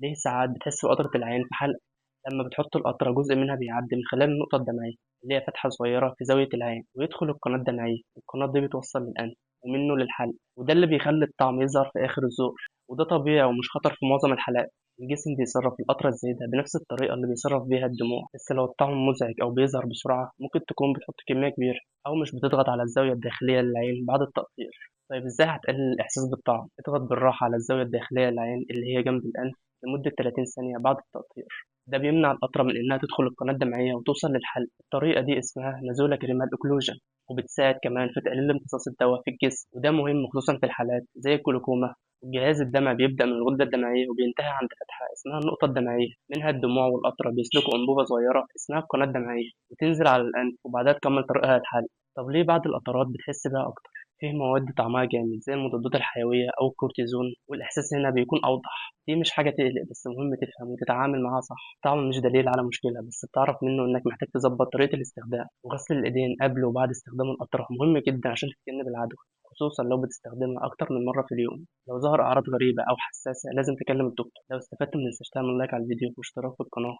ليه ساعات بتحس بقطرة العين في حلقة؟ لما بتحط القطرة جزء منها بيعدي من خلال النقطة الدمعية اللي هي فتحة صغيرة في زاوية العين ويدخل القناة الدمعية. القناة دي بتوصل للأنف ومنه للحلق، وده اللي بيخلي الطعم يظهر في آخر الزور. وده طبيعي ومش خطر في معظم الحالات. الجسم بيصرف القطرة الزايدة بنفس الطريقة اللي بيصرف بيها الدموع، بس لو الطعم مزعج أو بيظهر بسرعة ممكن تكون بتحط كمية كبيرة أو مش بتضغط على الزاوية الداخلية للعين بعد التقطير. طيب ازاي هتقلل الإحساس بالطعم؟ اضغط بالراحة على الزاوية الداخلية للعين اللي هي جنب الأنف لمدة 30 ثانية بعد التقطير. ده بيمنع القطرة من إنها تدخل القناة الدمعية وتوصل للحلق. الطريقة دي اسمها نازولا كريمال اوكلوجن، وبتساعد كمان في تقليل امتصاص الدواء في الجسم، وده مهم خصوصا في الحالات زي الجلوكوما. الجهاز الدمعي بيبدأ من الغدة الدمعية وبينتهي عند فتحة اسمها النقطة الدمعية، منها الدموع والقطرة بيسلكوا أنبوبة صغيرة اسمها القناة الدمعية وتنزل على الأنف وبعدها تكمل طريقها للحلق. طب ليه بعض القطرات بتحس بيها أكتر؟ فيه مواد طعمها جامد زي المضادات الحيوية أو الكورتيزون، والإحساس هنا بيكون أوضح. دي مش حاجة تقلق، بس مهم تفهم وتتعامل معاها صح. الطعم مش دليل على مشكلة، بس بتعرف منه إنك محتاج تظبط طريقة الاستخدام. وغسل الإيدين قبل وبعد استخدام القطرة مهم جدا عشان تتجنب العدوى، خصوصا لو بتستخدمها أكتر من مرة في اليوم. لو ظهر أعراض غريبة أو حساسة لازم تكلم الدكتور. لو استفدت من تستعمل لايك على الفيديو واشتراك في القناة.